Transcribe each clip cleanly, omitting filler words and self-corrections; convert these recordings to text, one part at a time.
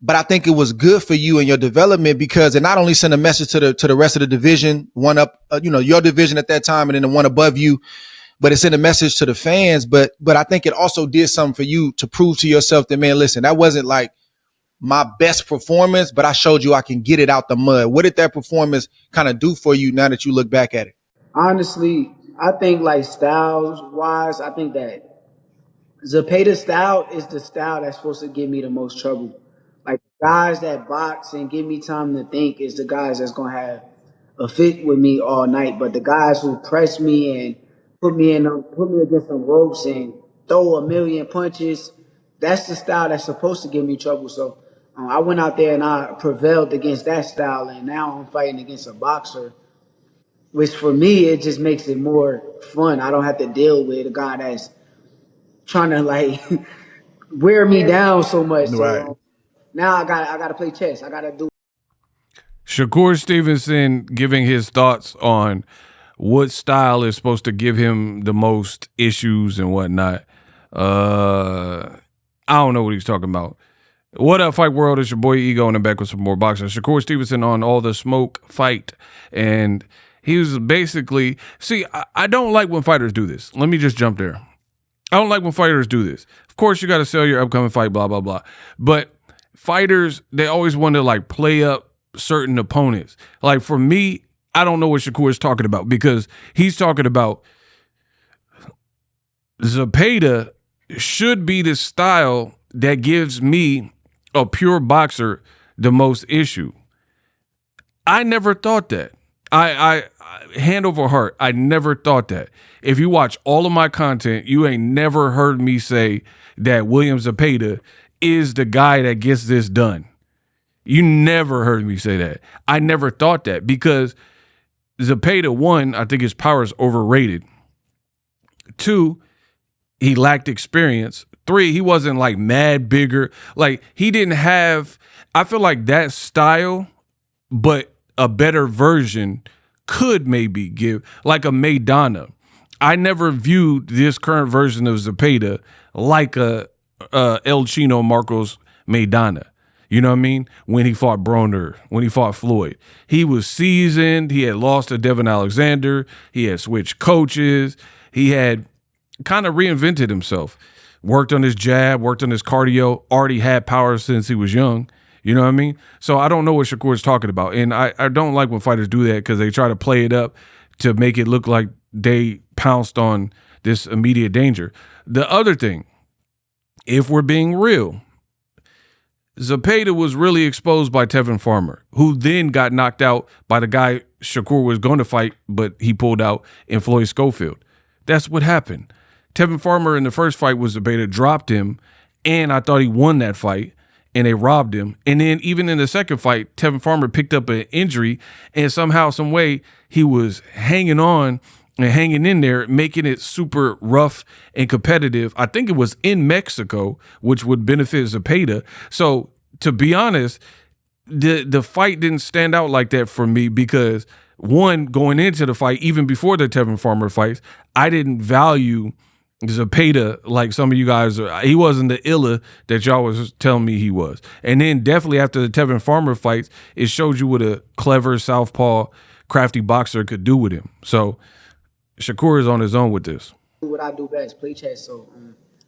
but I think it was good for you and your development because it not only sent a message to the rest of the division, one up, your division at that time, and then the one above you, but it sent a message to the fans. But I think it also did something for you to prove to yourself that, man, listen, that wasn't like my best performance, but I showed you I can get it out the mud. What did that performance kind of do for you now that you look back at it? Honestly, I think like styles wise, I think that Zepeda's style is the style that's supposed to give me the most trouble. Like guys that box and give me time to think is the guys that's gonna have a fit with me all night. But the guys who press me and put me against some ropes and throw a million punches, that's the style that's supposed to give me trouble. So I went out there and I prevailed against that style, and now I'm fighting against a boxer, which for me it just makes it more fun. I don't have to deal with a guy that's trying to like wear me down so much. So Right. now I gotta play chess. I gotta do. Shakur Stevenson giving his thoughts on what style is supposed to give him the most issues and whatnot. I don't know what he's talking about. What up, Fight World? It's your boy Ego, and I'm back with some more boxing. Shakur Stevenson on All the Smoke Fight, and he was basically, see, I don't like when fighters do this. Let me just jump there. I don't like when fighters do this. Of course, you got to sell your upcoming fight, blah, blah, blah. But fighters, they always want to like play up certain opponents. Like for me, I don't know what Shakur is talking about because he's talking about Zepeda should be the style that gives me, a pure boxer, the most issue. I never thought that. I hand over heart, I never thought that. If you watch all of my content, you ain't never heard me say that William Zepeda is the guy that gets this done. You never heard me say that. I never thought that because Zepeda, one, I think his power is overrated. Two, he lacked experience. Three, he wasn't like mad bigger. Like he didn't have, I feel like that style, but a better version could maybe give like a Maidana. I never viewed this current version of Zepeda like a El Chino Marcos Maidana. You know what I mean? When he fought Broner, when he fought Floyd, he was seasoned. He had lost to Devin Alexander. He had switched coaches. He had kind of reinvented himself, worked on his jab, worked on his cardio, already had power since he was young. You know what I mean? So I don't know what Shakur is talking about. And I don't like when fighters do that because they try to play it up to make it look like they pounced on this immediate danger. The other thing, if we're being real, Zepeda was really exposed by Tevin Farmer, who then got knocked out by the guy Shakur was going to fight, but he pulled out in Floyd Schofield. That's what happened. Tevin Farmer in the first fight was Zepeda, dropped him, and I thought he won that fight, and they robbed him. And then even in the second fight, Tevin Farmer picked up an injury, and somehow, some way, he was hanging on and hanging in there, making it super rough and competitive. I think it was in Mexico, which would benefit Zepeda. So to be honest, the fight didn't stand out like that for me because, one, going into the fight, even before the Tevin Farmer fights, I didn't value Zepeda like some of you guys are. He wasn't the illa that y'all was telling me he was. And then definitely after the Tevin Farmer fights, it showed you what a clever southpaw, crafty boxer could do with him. So Shakur is on his own with this. What I do best, play chess. So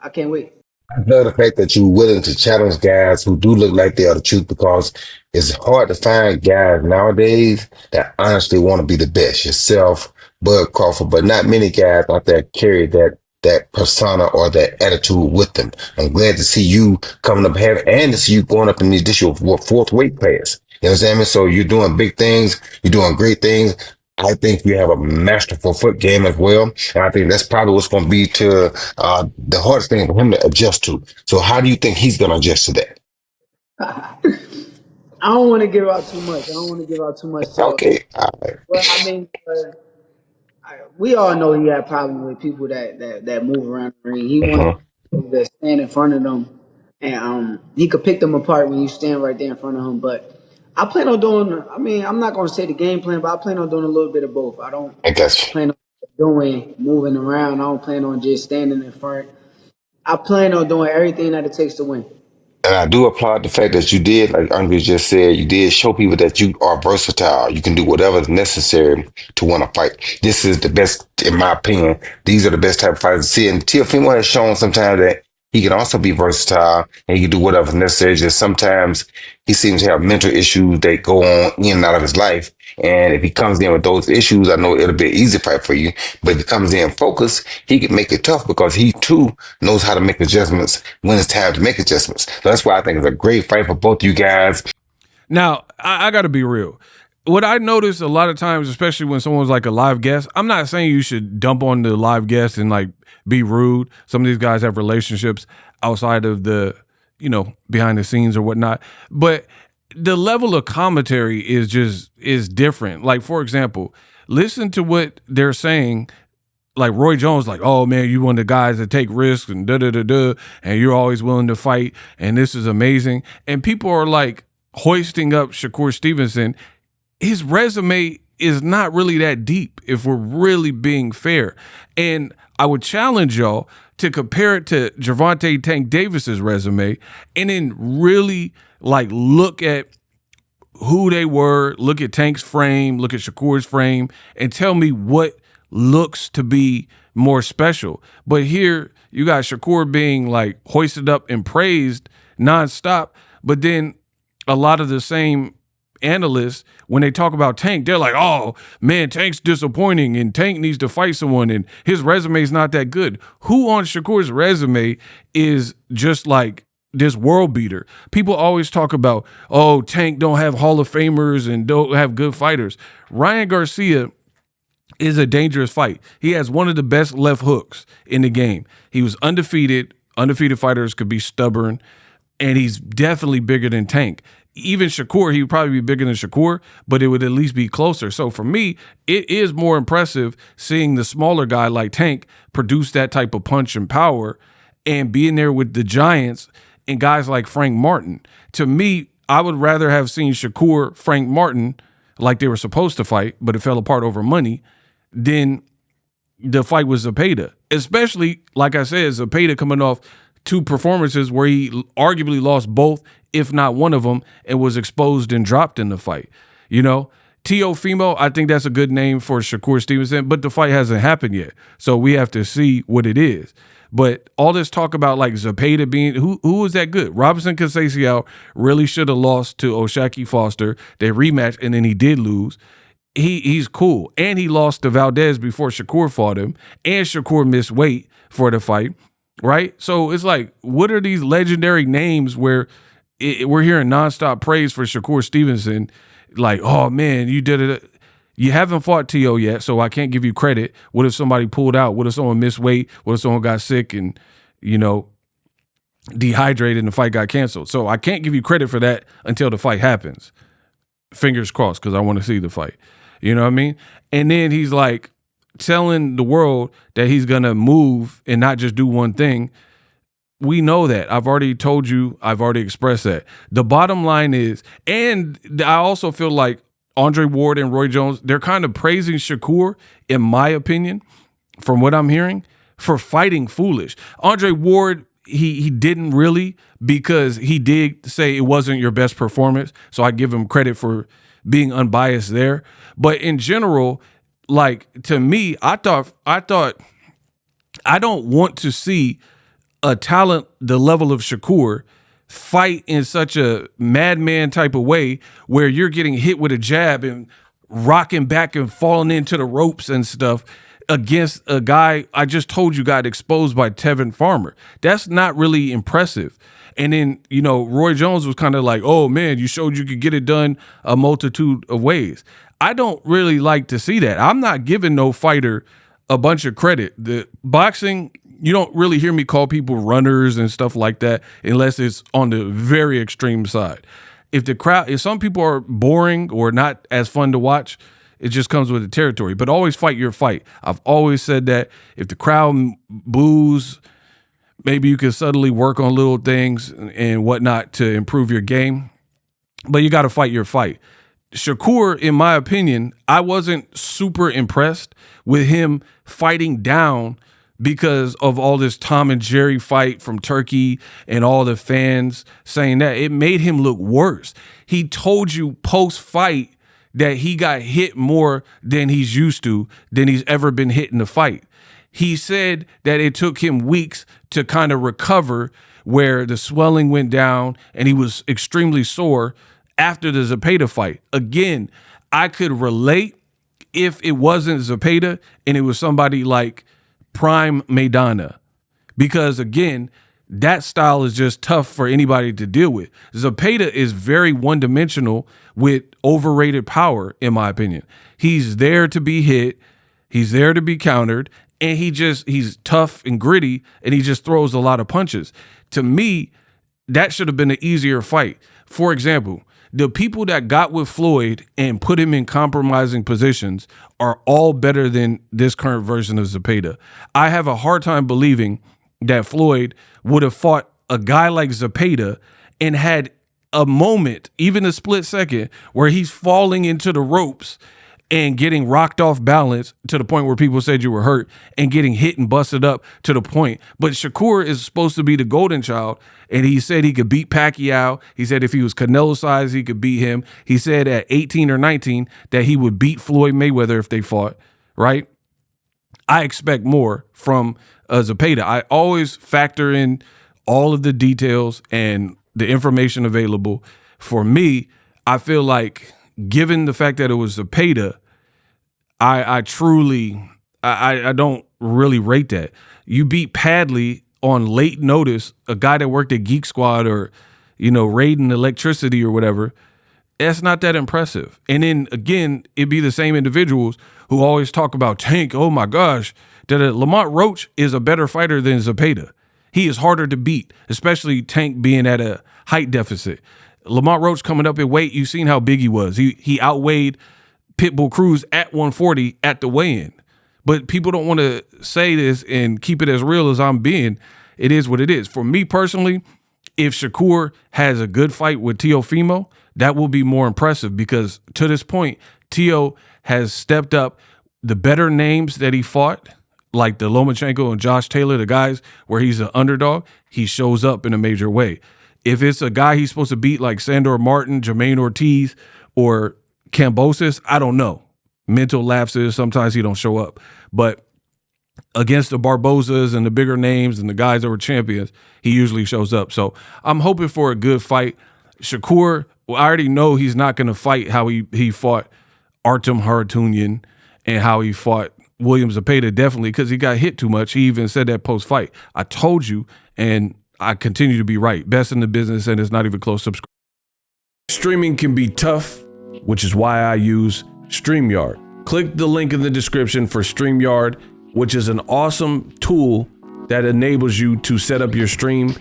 I can't wait. I love the fact that you're willing to challenge guys who do look like they are the truth because it's hard to find guys nowadays that honestly want to be the best. Yourself, Bud Crawford, but not many guys out there carry that persona or that attitude with them. I'm glad to see you coming up here and to see you going up in the additional fourth weight class. You know what I'm saying? So you're doing big things, you're doing great things. I think you have a masterful foot game as well. And I think that's probably what's going to be to the hardest thing for him to adjust to. So how do you think he's going to adjust to that? I don't want to give out too much. I don't want to give out too much. So, Okay. All right. well, I mean, we all know he had problems with people that move around the ring. He wants Uh-huh. to stand in front of them, and he could pick them apart when you stand right there in front of him. But I plan on doing. I mean, I'm not going to say the game plan, but I plan on doing a little bit of both. I don't I got you. plan on doing moving around. I don't plan on just standing in front. I plan on doing everything that it takes to win. And I do applaud the fact that you did, like Andre just said, you did show people that you are versatile. You can do whatever is necessary to want to fight. This is the best, in my opinion. These are the best type of fighters to see. And Teofimo has shown sometimes that he can also be versatile and he can do whatever is necessary. Just sometimes he seems to have mental issues that go on in and out of his life. And if he comes in with those issues, I know it'll be an easy fight for you. But if he comes in focused, he can make it tough because he too knows how to make adjustments when it's time to make adjustments. So that's why I think it's a great fight for both you guys. Now, I got to be real. What I notice a lot of times, especially when someone's like a live guest, I'm not saying you should dump on the live guest and like be rude. Some of these guys have relationships outside of the, behind the scenes or whatnot. But the level of commentary is different. Like, for example, listen to what they're saying. Like Roy Jones, like, oh man, you one of the guys that take risks and and you're always willing to fight, and this is amazing. And people are like hoisting up Shakur Stevenson. His resume is not really that deep, if we're really being fair. And I would challenge y'all to compare it to Gervonta Tank Davis's resume, and then really like look at who they were, look at Tank's frame, look at Shakur's frame, and tell me what looks to be more special. But here you got Shakur being like hoisted up and praised nonstop, but then a lot of the same analysts, when they talk about Tank, they're like, oh man, Tank's disappointing and Tank needs to fight someone and his resume is not that good. Who on Shakur's resume is just like this world beater? People always talk about, oh, Tank don't have Hall of Famers and don't have good fighters. Ryan Garcia is a dangerous fight. He has one of the best left hooks in the game. He was undefeated. Undefeated fighters could be stubborn, and he's definitely bigger than Tank. Even Shakur, he would probably be bigger than Shakur, but it would at least be closer. So for me, it is more impressive seeing the smaller guy like Tank produce that type of punch and power and being there with the giants and guys like Frank Martin. To me, I would rather have seen Shakur, Frank Martin, like they were supposed to fight, but it fell apart over money, than the fight with Zepeda. Especially, like I said, Zepeda coming off two performances where he arguably lost both, if not one of them, and was exposed and dropped in the fight. Teofimo, I think that's a good name for Shakur Stevenson, but the fight hasn't happened yet. So we have to see what it is. But all this talk about like Zepeda being, who was that good? Robinson Conceição really should have lost to Oshaki Foster. They rematched, and then he did lose. He's cool. And he lost to Valdez before Shakur fought him. And Shakur missed weight for the fight, right? So it's like, what are these legendary names where we're hearing nonstop praise for Shakur Stevenson? Like, oh, man, you did it. You haven't fought T.O. yet, so I can't give you credit. What if somebody pulled out? What if someone missed weight? What if someone got sick and, dehydrated and the fight got canceled? So I can't give you credit for that until the fight happens. Fingers crossed, because I want to see the fight. You know what I mean? And then he's like telling the world that he's going to move and not just do one thing. We know that. I've already told you. I've already expressed that. The bottom line is, and I also feel like Andre Ward and Roy Jones, they're kind of praising Shakur, in my opinion, from what I'm hearing, for fighting foolish. Andre Ward, he didn't really, because he did say it wasn't your best performance. So I give him credit for being unbiased there. But in general, like, to me, I thought I don't want to see a talent the level of Shakur fight in such a madman type of way where you're getting hit with a jab and rocking back and falling into the ropes and stuff against a guy I just told you got exposed by Tevin Farmer. That's not really impressive. And then, Roy Jones was kind of like, oh, man, you showed you could get it done a multitude of ways. I don't really like to see that. I'm not giving no fighter a bunch of credit. The boxing, you don't really hear me call people runners and stuff like that unless it's on the very extreme side. If some people are boring or not as fun to watch, it just comes with the territory. But always fight your fight. I've always said that. If the crowd boos, maybe you can subtly work on little things and whatnot to improve your game. But you got to fight your fight. Shakur, in my opinion, I wasn't super impressed with him fighting down because of all this Tom and Jerry fight from Turkey and all the fans saying that. It made him look worse. He told you post-fight that he got hit more than he's used to, than he's ever been hit in the fight. He said that it took him weeks to kind of recover, where the swelling went down and he was extremely sore after the Zepeda fight. Again, I could relate if it wasn't Zepeda and it was somebody like Prime Maidana, because again, that style is just tough for anybody to deal with. Zepeda is very one-dimensional with overrated power, in my opinion. He's there to be hit, he's there to be countered, and he's tough and gritty, and he just throws a lot of punches. To me, that should have been an easier fight. For example, the people that got with Floyd and put him in compromising positions are all better than this current version of Zepeda. I have a hard time believing that Floyd would have fought a guy like Zepeda and had a moment, even a split second, where he's falling into the ropes and getting rocked off balance to the point where people said you were hurt, and getting hit and busted up to the point. But Shakur is supposed to be the golden child, and he said he could beat Pacquiao. He said if he was Canelo size, he could beat him. He said at 18 or 19 that he would beat Floyd Mayweather if they fought, right? I expect more from Zepeda. I always factor in all of the details and the information available. For me, I feel like, given the fact that it was Zepeda, I truly don't really rate that. You beat Padley on late notice, a guy that worked at Geek Squad or, raiding electricity or whatever. That's not that impressive. And then again, it'd be the same individuals who always talk about Tank. Oh my gosh, that Lamont Roach is a better fighter than Zepeda. He is harder to beat, especially Tank being at a height deficit. Lamont Roach coming up in weight, you've seen how big he was. He outweighed Pitbull Cruz at 140 at the weigh-in. But people don't want to say this and keep it as real as I'm being. It is what it is. For me personally, if Shakur has a good fight with Teofimo, that will be more impressive, because to this point, Teo has stepped up. The better names that he fought, like the Lomachenko and Josh Taylor, the guys where he's an underdog, he shows up in a major way. If it's a guy he's supposed to beat like Sandor Martin, Jermaine Ortiz, or Kambosos, I don't know. Mental lapses, sometimes he don't show up. But against the Barbosas and the bigger names and the guys that were champions, he usually shows up. So I'm hoping for a good fight. Shakur, I already know he's not going to fight how he fought Artem Harutyunyan and how he fought William Zepeda, definitely, because he got hit too much. He even said that post-fight. I told you, and I continue to be right. Best in the business, and it's not even close. Subscribe. Streaming can be tough, which is why I use StreamYard. Click the link in the description for StreamYard, which is an awesome tool that enables you to set up your stream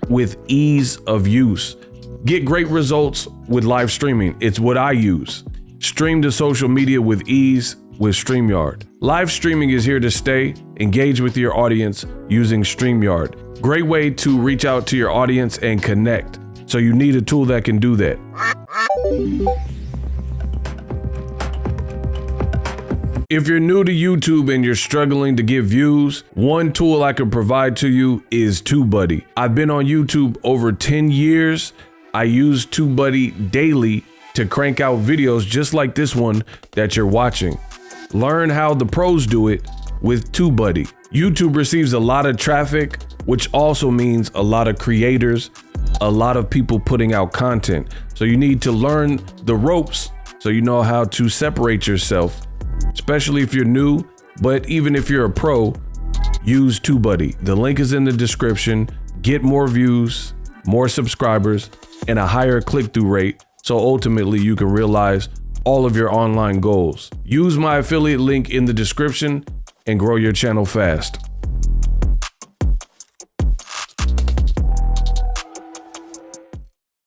with ease of use. Get great results with live streaming. It's what I use. Stream to social media with ease with StreamYard. Live streaming is here to stay. Engage with your audience using StreamYard. Great way to reach out to your audience and connect. So you need a tool that can do that. If you're new to YouTube and you're struggling to get views, one tool I can provide to you is TubeBuddy. I've been on YouTube over 10 years. I use TubeBuddy daily to crank out videos just like this one that you're watching. Learn how the pros do it with TubeBuddy. YouTube receives a lot of traffic, which also means a lot of creators, a lot of people putting out content. So you need to learn the ropes so you know how to separate yourself, especially if you're new. But even if you're a pro, use TubeBuddy. The link is in the description. Get more views, more subscribers, and a higher click-through rate, so ultimately you can realize all of your online goals. Use my affiliate link in the description and grow your channel fast.